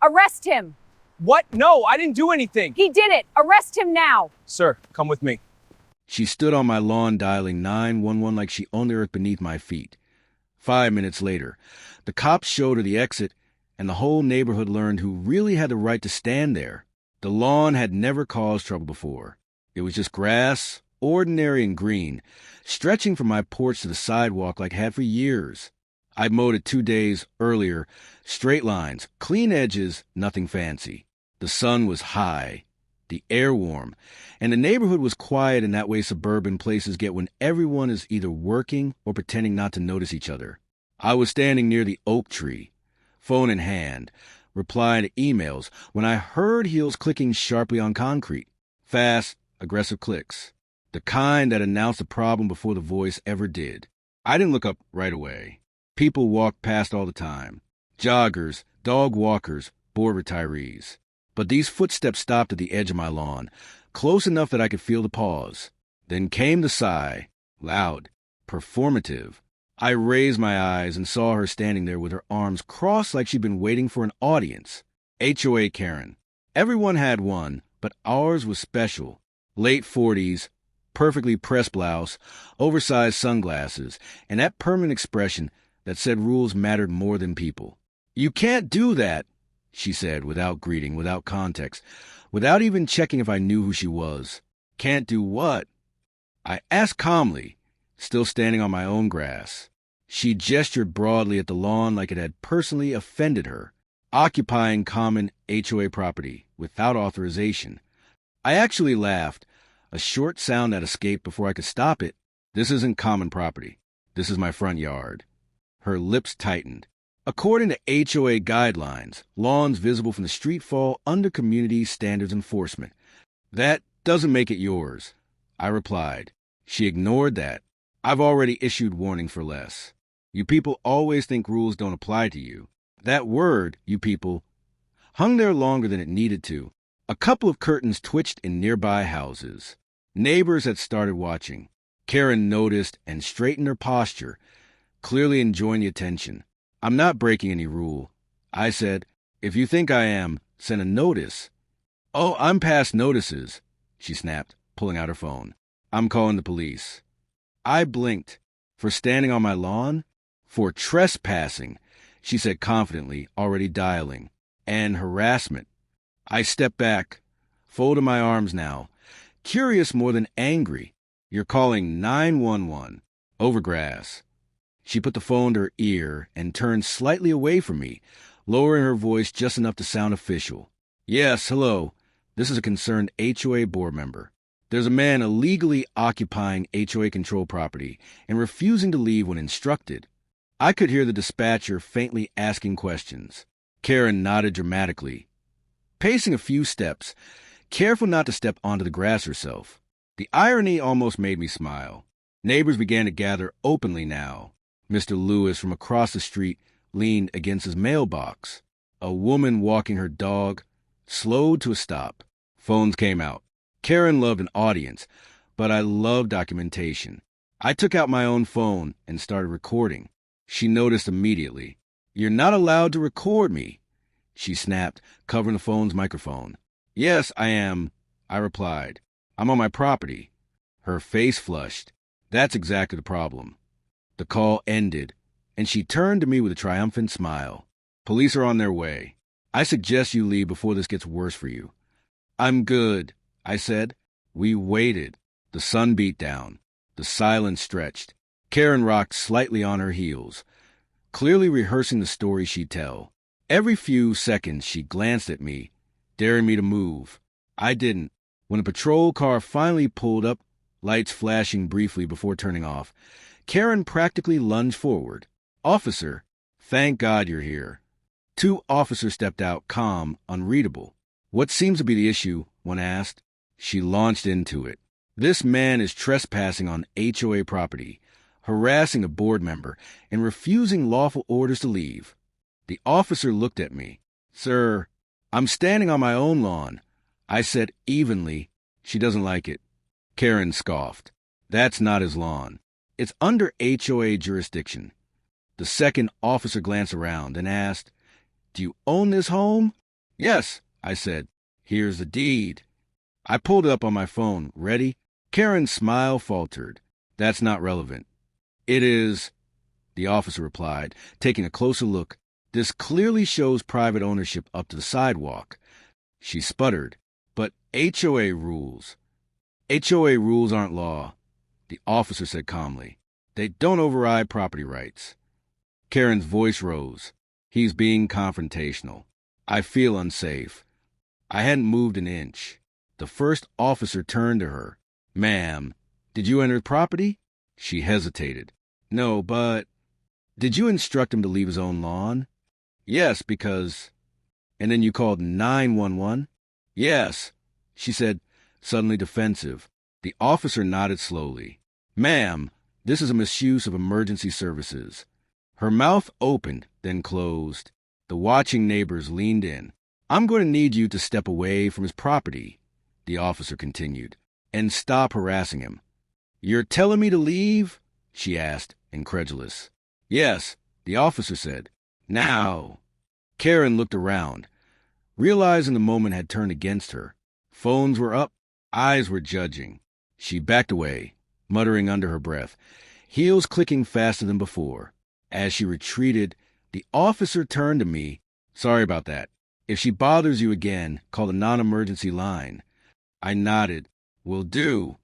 Arrest him. What? No, I didn't do anything. He did it. Arrest him now. Sir, come with me. She stood on my lawn dialing 911 like she owned the earth beneath my feet. 5 minutes later, the cops showed her the exit, and the whole neighborhood learned who really had the right to stand there. The lawn had never caused trouble before. It was just grass, ordinary and green, stretching from my porch to the sidewalk like it had for years. I'd mowed it 2 days earlier, straight lines, clean edges, nothing fancy. The sun was high, the air warm, and the neighborhood was quiet in that way suburban places get when everyone is either working or pretending not to notice each other. I was standing near the oak tree, phone in hand, replying to emails, when I heard heels clicking sharply on concrete. Fast, aggressive clicks. The kind that announced the problem before the voice ever did. I didn't look up right away. People walked past all the time. Joggers, dog walkers, bored retirees. But these footsteps stopped at the edge of my lawn, close enough that I could feel the pause. Then came the sigh, loud, performative. I raised my eyes and saw her standing there with her arms crossed like she'd been waiting for an audience. HOA Karen. Everyone had one, but ours was special. Late 40s, perfectly pressed blouse, oversized sunglasses, and that permanent expression that said rules mattered more than people. "You can't do that," she said, without greeting, without context, without even checking if I knew who she was. "Can't do what?" I asked calmly, still standing on my own grass. She gestured broadly at the lawn like it had personally offended her. Occupying common HOA property, without authorization. I actually laughed, a short sound that escaped before I could stop it. "This isn't common property. This is my front yard." Her lips tightened. According to HOA guidelines, lawns visible from the street fall under community standards enforcement. "That doesn't make it yours," I replied. She ignored that. "I've already issued warning for less. You people always think rules don't apply to you." That word, "you people," hung there longer than it needed to. A couple of curtains twitched in nearby houses. Neighbors had started watching. Karen noticed and straightened her posture, clearly enjoying the attention. "I'm not breaking any rule," I said. "If you think I am, send a notice." "Oh, I'm past notices," she snapped, pulling out her phone. "I'm calling the police." I blinked. "For standing on my lawn?" "For trespassing," she said confidently, already dialing. "And harassment." I stepped back, folded my arms now, curious more than angry. "You're calling 911 over grass." She put the phone to her ear and turned slightly away from me, lowering her voice just enough to sound official. "Yes, hello. This is a concerned HOA board member. There's a man illegally occupying HOA control property and refusing to leave when instructed." I could hear the dispatcher faintly asking questions. Karen nodded dramatically, pacing a few steps, careful not to step onto the grass herself. The irony almost made me smile. Neighbors began to gather openly now. Mr. Lewis from across the street leaned against his mailbox. A woman walking her dog slowed to a stop. Phones came out. Karen loved an audience, but I loved documentation. I took out my own phone and started recording. She noticed immediately. "You're not allowed to record me," she snapped, covering the phone's microphone. "Yes, I am," I replied. "I'm on my property." Her face flushed. That's exactly the problem. The call ended, and she turned to me with a triumphant smile. "Police are on their way. I suggest you leave before this gets worse for you." "I'm good," I said. We waited. The sun beat down. The silence stretched. Karen rocked slightly on her heels, clearly rehearsing the story she'd tell. Every few seconds she glanced at me, daring me to move. I didn't. When a patrol car finally pulled up, lights flashing briefly before turning off, Karen practically lunged forward. "Officer, thank God you're here." 2 officers stepped out, calm, unreadable. "What seems to be the issue?" one asked. She launched into it. "This man is trespassing on HOA property, harassing a board member, and refusing lawful orders to leave." The officer looked at me. "Sir, I'm standing on my own lawn," I said evenly. "She doesn't like it." Karen scoffed. "That's not his lawn. It's under HOA jurisdiction." The second officer glanced around and asked, "Do you own this home?" Yes, I said. Here's the deed. I pulled it up on my phone. Ready? Karen's smile faltered. That's not relevant. It is, the officer replied, taking a closer look. This clearly shows private ownership up to the sidewalk. She sputtered. But HOA rules. HOA rules aren't law, the officer said calmly. They don't override property rights. Karen's voice rose. He's being confrontational. I feel unsafe. I hadn't moved an inch. The first officer turned to her. Ma'am, did you enter the property? She hesitated. No, but... Did you instruct him to leave his own lawn? Yes, because... And then you called 911? Yes, she said, suddenly defensive. The officer nodded slowly. Ma'am, this is a misuse of emergency services. Her mouth opened, then closed. The watching neighbors leaned in. I'm going to need you to step away from his property, the officer continued, and stop harassing him. You're telling me to leave? She asked, incredulous. Yes, the officer said. Now. Karen looked around, realizing the moment had turned against her. Phones were up, eyes were judging. She backed away, muttering under her breath, heels clicking faster than before. As she retreated, the officer turned to me. Sorry about that. If she bothers you again, call the non-emergency line. I nodded. Will do.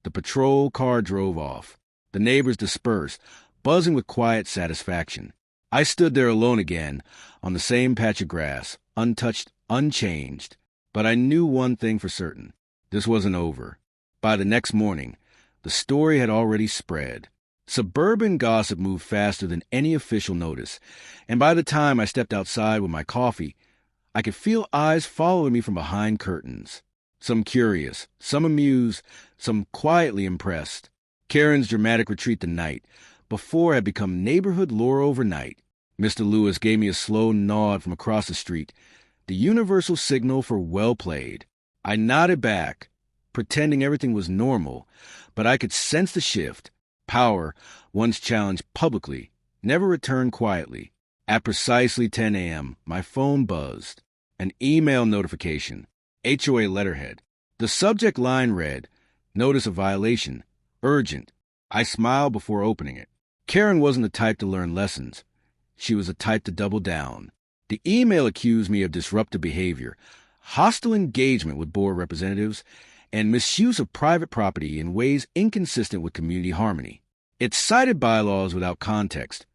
The patrol car drove off. The neighbors dispersed, buzzing with quiet satisfaction. I stood there alone again, on the same patch of grass, untouched, unchanged. But I knew one thing for certain. This wasn't over. By the next morning, the story had already spread. Suburban gossip moved faster than any official notice, and by the time I stepped outside with my coffee, I could feel eyes following me from behind curtains. Some curious, some amused, some quietly impressed. Karen's dramatic retreat the night before had become neighborhood lore overnight. Mr. Lewis gave me a slow nod from across the street, the universal signal for well played. I nodded back, pretending everything was normal, but I could sense the shift. Power, once challenged publicly, never returned quietly. At precisely 10 a.m., my phone buzzed. An email notification, HOA letterhead. The subject line read, Notice of violation, urgent. I smiled before opening it. Karen wasn't the type to learn lessons. She was the type to double down. The email accused me of disruptive behavior, hostile engagement with board representatives, and misuse of private property in ways inconsistent with community harmony. It cited bylaws without context,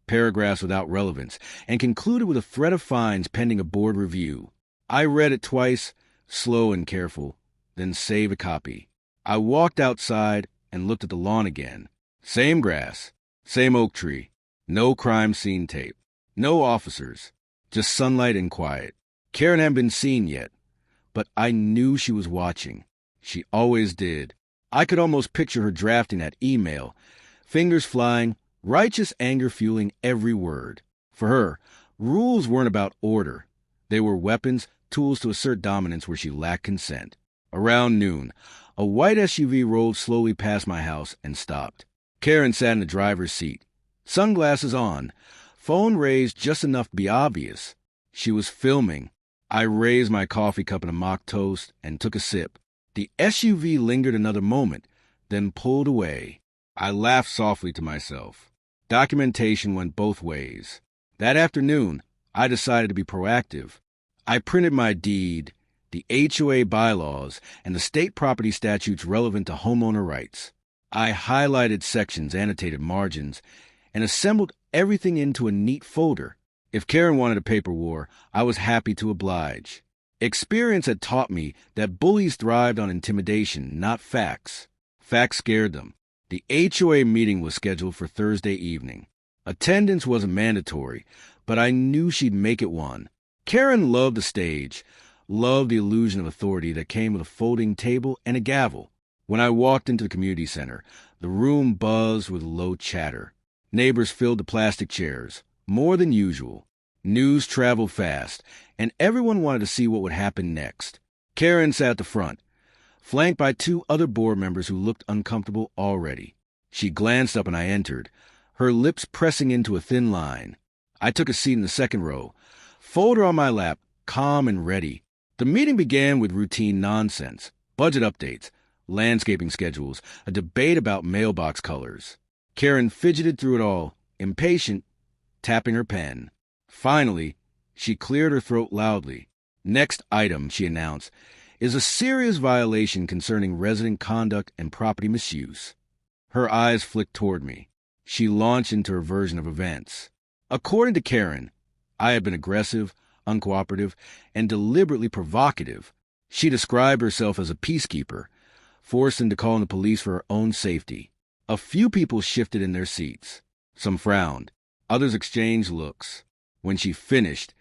paragraphs without relevance, and concluded with a threat of fines pending a board review. I read it twice, slow and careful, then saved a copy. I walked outside and looked at the lawn again. Same grass, same oak tree, no crime scene tape, no officers, just sunlight and quiet. Karen hadn't been seen yet, but I knew she was watching. She always did. I could almost picture her drafting that email, fingers flying, righteous anger fueling every word. For her, rules weren't about order. They were weapons, tools to assert dominance where she lacked consent. Around noon, a white SUV rolled slowly past my house and stopped. Karen sat in the driver's seat, sunglasses on, phone raised just enough to be obvious. She was filming. I raised my coffee cup in a mock toast and took a sip. The SUV lingered another moment, then pulled away. I laughed softly to myself. Documentation went both ways. That afternoon, I decided to be proactive. I printed my deed, the HOA bylaws, and the state property statutes relevant to homeowner rights. I highlighted sections, annotated margins, and assembled everything into a neat folder. If Karen wanted a paper war, I was happy to oblige. Experience had taught me that bullies thrived on intimidation, not facts. Facts scared them. The HOA meeting was scheduled for Thursday evening. Attendance wasn't mandatory, but I knew she'd make it one. Karen loved the stage, loved the illusion of authority that came with a folding table and a gavel. When I walked into the community center, the room buzzed with low chatter. Neighbors filled the plastic chairs, more than usual. News traveled fast, and everyone wanted to see what would happen next. Karen sat at the front, flanked by two other board members who looked uncomfortable already. She glanced up when I entered, her lips pressing into a thin line. I took a seat in the second row, folder on my lap, calm and ready. The meeting began with routine nonsense, budget updates, landscaping schedules, a debate about mailbox colors. Karen fidgeted through it all, impatient, tapping her pen. Finally, she cleared her throat loudly. Next item, she announced, is a serious violation concerning resident conduct and property misuse. Her eyes flicked toward me. She launched into her version of events. According to Karen, I had been aggressive, uncooperative, and deliberately provocative. She described herself as a peacekeeper, forced into calling the police for her own safety. A few people shifted in their seats. Some frowned. Others exchanged looks. When she finished,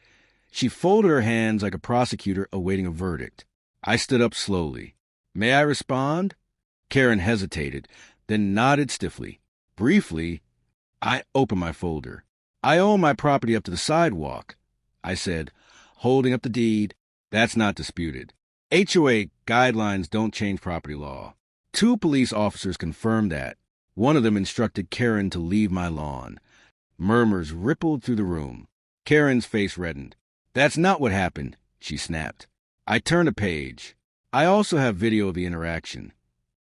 she folded her hands like a prosecutor awaiting a verdict. I stood up slowly. May I respond? Karen hesitated, then nodded stiffly. Briefly, I opened my folder. I own my property up to the sidewalk, I said, holding up the deed. That's not disputed. HOA guidelines don't change property law. 2 police officers confirmed that. One of them instructed Karen to leave my lawn. Murmurs rippled through the room. Karen's face reddened. That's not what happened, she snapped. I turned a page. I also have video of the interaction.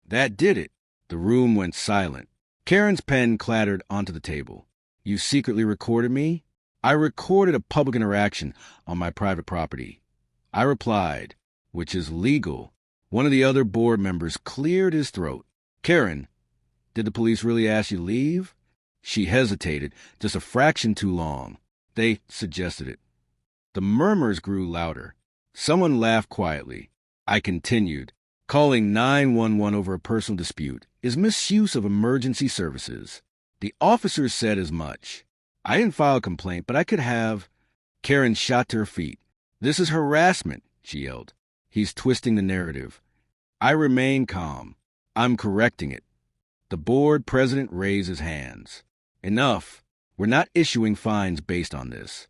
That did it. The room went silent. Karen's pen clattered onto the table. You secretly recorded me? I recorded a public interaction on my private property. I replied, which is legal. One of the other board members cleared his throat. Karen, did the police really ask you to leave? She hesitated, just a fraction too long. They suggested it. The murmurs grew louder. Someone laughed quietly. I continued. Calling 911 over a personal dispute is misuse of emergency services. The officers said as much. I didn't file a complaint, but I could have. Karen shot to her feet. This is harassment, she yelled. He's twisting the narrative. I remained calm. I'm correcting it. The board president raised his hands. Enough. We're not issuing fines based on this.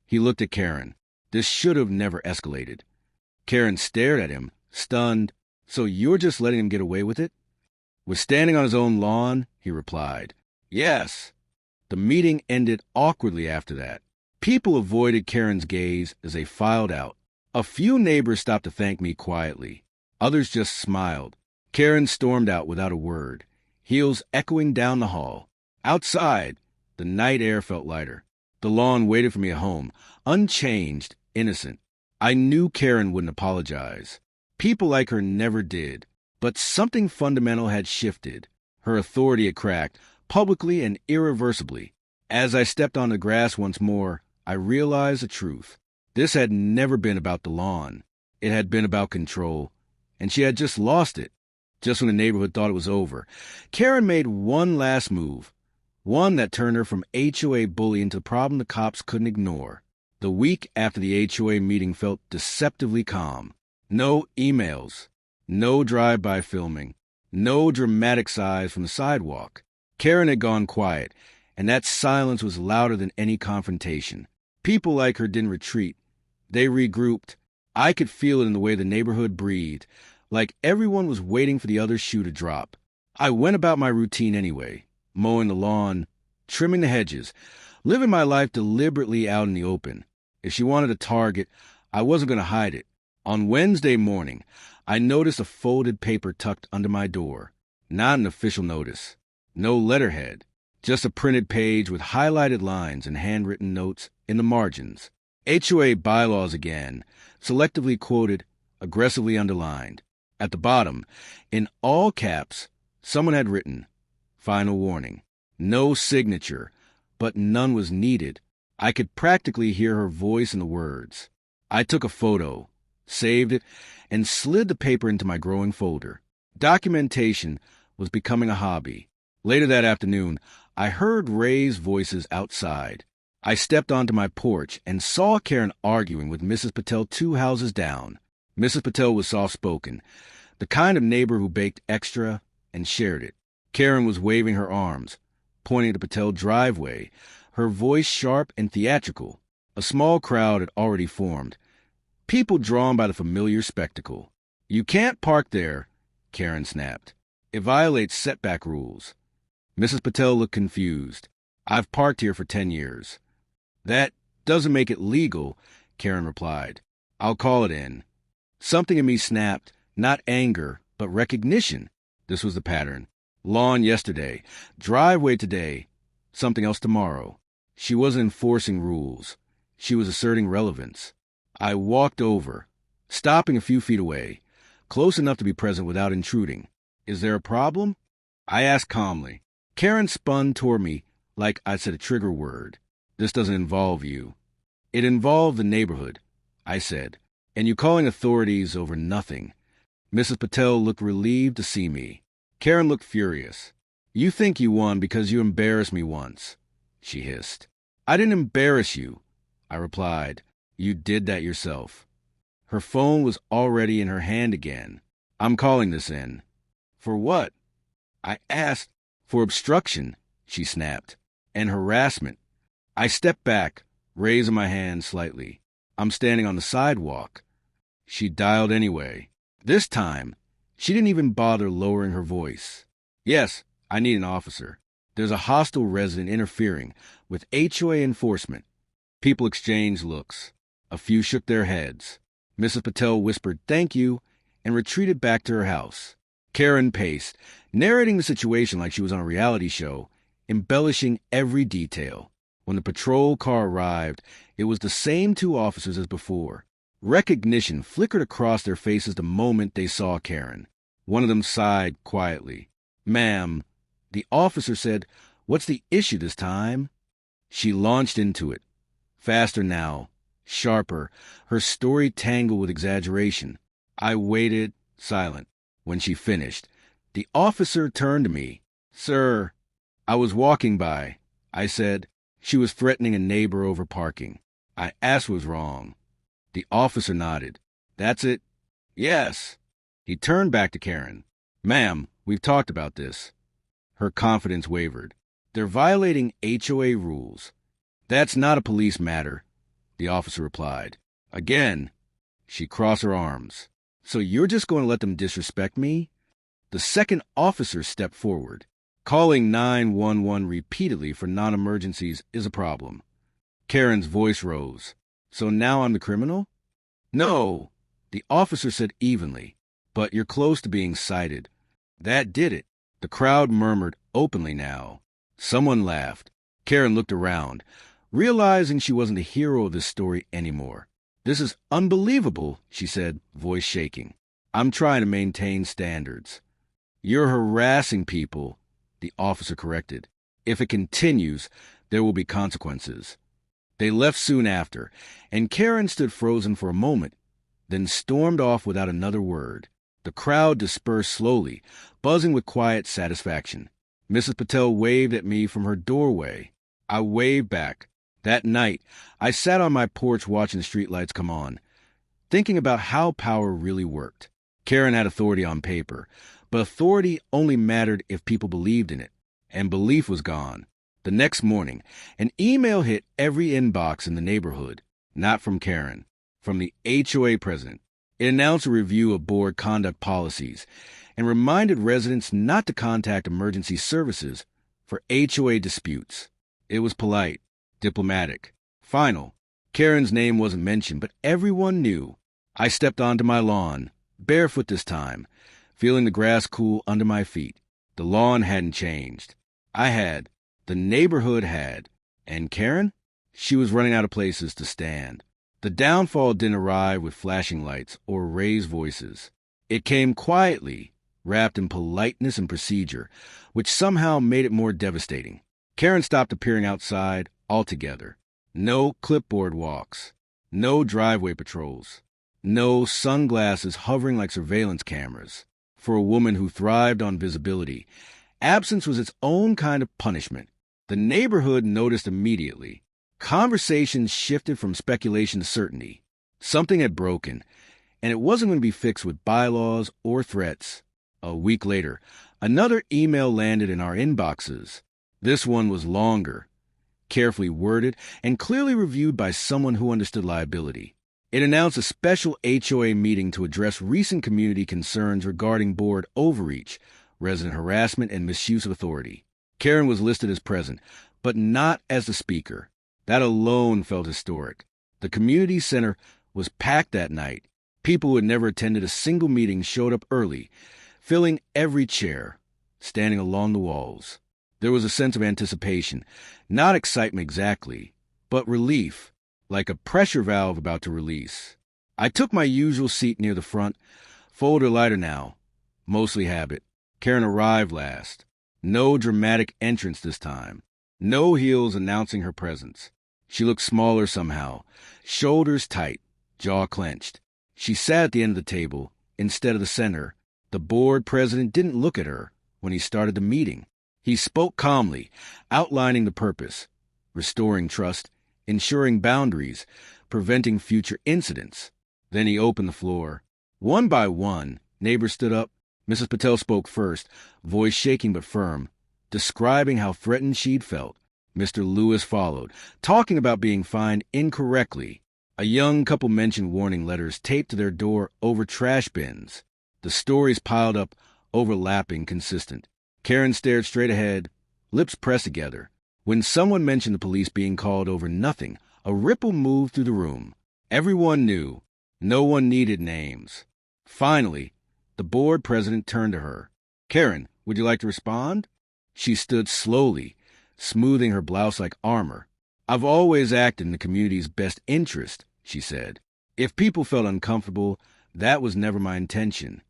He looked at Karen. This should have never escalated. Karen stared at him, stunned. So you're just letting him get away with it? We're standing on his own lawn, he replied. Yes. The meeting ended awkwardly after that. People avoided Karen's gaze as they filed out. A few neighbors stopped to thank me quietly. Others just smiled. Karen stormed out without a word, heels echoing down the hall. Outside, the night air felt lighter. The lawn waited for me at home, unchanged, innocent. I knew Karen wouldn't apologize. People like her never did. But something fundamental had shifted. Her authority had cracked, publicly and irreversibly. As I stepped on the grass once more, I realized the truth. This had never been about the lawn. It had been about control. And she had just lost it. Just when the neighborhood thought it was over, Karen made one last move. One that turned her from HOA bully into the problem the cops couldn't ignore. The week after the HOA meeting felt deceptively calm. No emails. No drive-by filming. No dramatic sighs from the sidewalk. Karen had gone quiet, and that silence was louder than any confrontation. People like her didn't retreat. They regrouped. I could feel it in the way the neighborhood breathed, like everyone was waiting for the other shoe to drop. I went about my routine anyway, mowing the lawn, trimming the hedges, living my life deliberately out in the open. If she wanted a target, I wasn't going to hide it. On Wednesday morning, I noticed a folded paper tucked under my door. Not an official notice. No letterhead. Just a printed page with highlighted lines and handwritten notes in the margins. HOA bylaws again, selectively quoted, aggressively underlined. At the bottom, in all caps, someone had written, "Final warning." No signature, but none was needed. I could practically hear her voice in the words. I took a photo, saved it, and slid the paper into my growing folder. Documentation was becoming a hobby. Later that afternoon, I heard Ray's voices outside. I stepped onto my porch and saw Karen arguing with Mrs. Patel 2 houses down. Mrs. Patel was soft-spoken, the kind of neighbor who baked extra and shared it. Karen was waving her arms, pointing at the Patel driveway, her voice sharp and theatrical. A small crowd had already formed, people drawn by the familiar spectacle. "You can't park there," Karen snapped. "It violates setback rules." Mrs. Patel looked confused. "I've parked here for 10 years. That doesn't make it legal," Karen replied. I'll call it in. Something in me snapped, not anger, but recognition. This was the pattern. Lawn yesterday, driveway today, something else tomorrow. She wasn't enforcing rules. She was asserting relevance. I walked over, stopping a few feet away, close enough to be present without intruding. Is there a problem? I asked calmly. Karen spun toward me like I'd said a trigger word. This doesn't involve you. It involved the neighborhood, I said, and you calling authorities over nothing. Mrs. Patel looked relieved to see me. Karen looked furious. You think you won because you embarrassed me once, she hissed. I didn't embarrass you, I replied. You did that yourself. Her phone was already in her hand again. I'm calling this in. For what? I asked. For obstruction, she snapped, and harassment. I stepped back, raising my hand slightly. I'm standing on the sidewalk. She dialed anyway. This time, she didn't even bother lowering her voice. Yes, I need an officer. There's a hostile resident interfering with HOA enforcement. People exchanged looks. A few shook their heads. Mrs. Patel whispered thank you and retreated back to her house. Karen paced, narrating the situation like she was on a reality show, embellishing every detail. When the patrol car arrived, it was the same two officers as before. Recognition flickered across their faces the moment they saw Karen. One of them sighed quietly. Ma'am, the officer said, what's the issue this time? She launched into it. Faster now, sharper, her story tangled with exaggeration. I waited, silent. When she finished, the officer turned to me. Sir, I was walking by, I said. She was threatening a neighbor over parking. I asked what was wrong. The officer nodded. That's it? Yes. He turned back to Karen. Ma'am, we've talked about this. Her confidence wavered. They're violating HOA rules. That's not a police matter, the officer replied. Again, she crossed her arms. So you're just going to let them disrespect me? The second officer stepped forward. Calling 911 repeatedly for non-emergencies is a problem. Karen's voice rose. So now I'm the criminal? No, the officer said evenly, but you're close to being cited. That did it. The crowd murmured openly now. Someone laughed. Karen looked around, realizing she wasn't the hero of this story anymore. This is unbelievable, she said, voice shaking. I'm trying to maintain standards. You're harassing people, the officer corrected. If it continues, there will be consequences. They left soon after, and Karen stood frozen for a moment, then stormed off without another word. The crowd dispersed slowly, buzzing with quiet satisfaction. Mrs. Patel waved at me from her doorway. I waved back. That night, I sat on my porch watching the streetlights come on, thinking about how power really worked. Karen had authority on paper, but authority only mattered if people believed in it, and belief was gone. The next morning, an email hit every inbox in the neighborhood, not from Karen, from the HOA president. It announced a review of board conduct policies and reminded residents not to contact emergency services for HOA disputes. It was polite, diplomatic, final. Karen's name wasn't mentioned, but everyone knew. I stepped onto my lawn, barefoot this time, feeling the grass cool under my feet. The lawn hadn't changed. I had. The neighborhood had. And Karen? She was running out of places to stand. The downfall didn't arrive with flashing lights or raised voices. It came quietly, wrapped in politeness and procedure, which somehow made it more devastating. Karen stopped appearing outside altogether. No clipboard walks. No driveway patrols. No sunglasses hovering like surveillance cameras. For a woman who thrived on visibility, absence was its own kind of punishment. The neighborhood noticed immediately. Conversations shifted from speculation to certainty. Something had broken, and it wasn't going to be fixed with bylaws or threats. A week later, another email landed in our inboxes. This one was longer, carefully worded, and clearly reviewed by someone who understood liability. It announced a special HOA meeting to address recent community concerns regarding board overreach, resident harassment, and misuse of authority. Karen was listed as present, but not as the speaker. That alone felt historic. The community center was packed that night. People who had never attended a single meeting showed up early, filling every chair, standing along the walls. There was a sense of anticipation, not excitement exactly, but relief, like a pressure valve about to release. I took my usual seat near the front, folder lighter now, mostly habit. Karen arrived last. No dramatic entrance this time. No heels announcing her presence. She looked smaller somehow, shoulders tight, jaw clenched. She sat at the end of the table, instead of the center. The board president didn't look at her when he started the meeting. He spoke calmly, outlining the purpose, restoring trust, ensuring boundaries, preventing future incidents. Then he opened the floor. One by one, neighbors stood up. Mrs. Patel spoke first, voice shaking but firm, describing how threatened she'd felt. Mr. Lewis followed, talking about being fined incorrectly. A young couple mentioned warning letters taped to their door over trash bins. The stories piled up, overlapping, consistent. Karen stared straight ahead, lips pressed together. When someone mentioned the police being called over nothing, a ripple moved through the room. Everyone knew. No one needed names. Finally, the board president turned to her. "Karen, would you like to respond?" She stood slowly, smoothing her blouse like armor. "I've always acted in the community's best interest," she said. "If people felt uncomfortable, that was never my intention."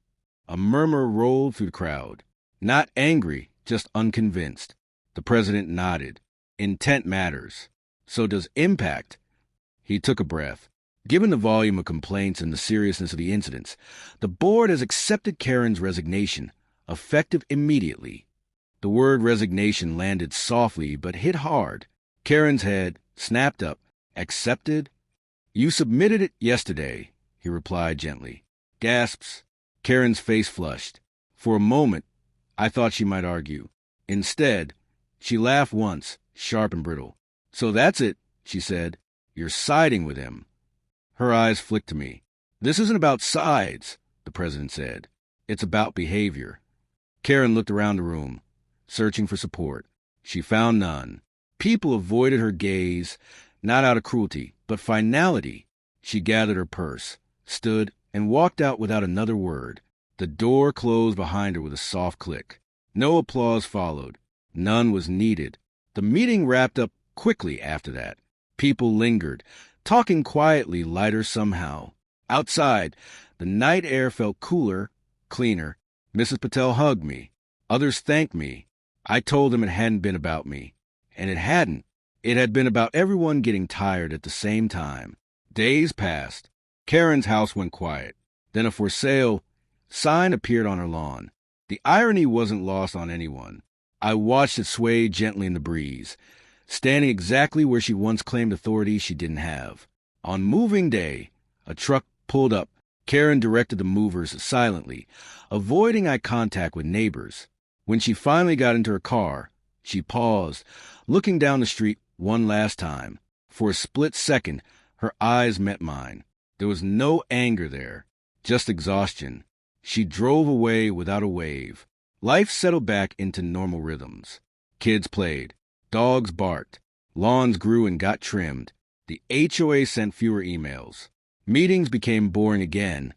A murmur rolled through the crowd. Not angry, just unconvinced. The president nodded. Intent matters. So does impact. He took a breath. Given the volume of complaints and the seriousness of the incidents, the board has accepted Karen's resignation, effective immediately. The word resignation landed softly but hit hard. Karen's head snapped up. "Accepted?" "You submitted it yesterday," he replied gently. Gasps. Karen's face flushed. For a moment, I thought she might argue. Instead, she laughed once, sharp and brittle. "So that's it," she said. "You're siding with him." Her eyes flicked to me. "This isn't about sides," the president said. "It's about behavior." Karen looked around the room, searching for support. She found none. People avoided her gaze, not out of cruelty, but finality. She gathered her purse, stood, and walked out without another word. The door closed behind her with a soft click. No applause followed. None was needed. The meeting wrapped up quickly after that. People lingered, talking quietly, lighter somehow. Outside, the night air felt cooler, cleaner. Mrs. Patel hugged me. Others thanked me. I told them it hadn't been about me. And it hadn't. It had been about everyone getting tired at the same time. Days passed. Karen's house went quiet. Then a for sale sign appeared on her lawn. The irony wasn't lost on anyone. I watched it sway gently in the breeze, standing exactly where she once claimed authority she didn't have. On moving day, a truck pulled up. Karen directed the movers silently, avoiding eye contact with neighbors. When she finally got into her car, she paused, looking down the street one last time. For a split second, her eyes met mine. There was no anger there, just exhaustion. She drove away without a wave. Life settled back into normal rhythms. Kids played. Dogs barked. Lawns grew and got trimmed. The HOA sent fewer emails. Meetings became boring again,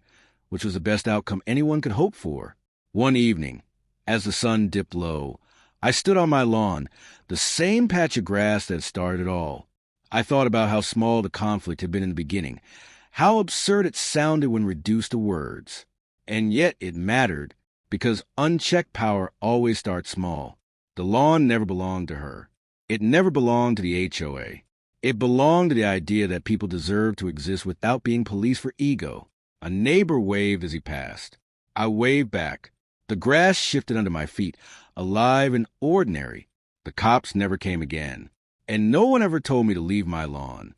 which was the best outcome anyone could hope for. One evening, as the sun dipped low, I stood on my lawn, the same patch of grass that had started it all. I thought about how small the conflict had been in the beginning, how absurd it sounded when reduced to words. And yet it mattered, because unchecked power always starts small. The lawn never belonged to her. It never belonged to the HOA. It belonged to the idea that people deserved to exist without being policed for ego. A neighbor waved as he passed. I waved back. The grass shifted under my feet, alive and ordinary. The cops never came again. And no one ever told me to leave my lawn.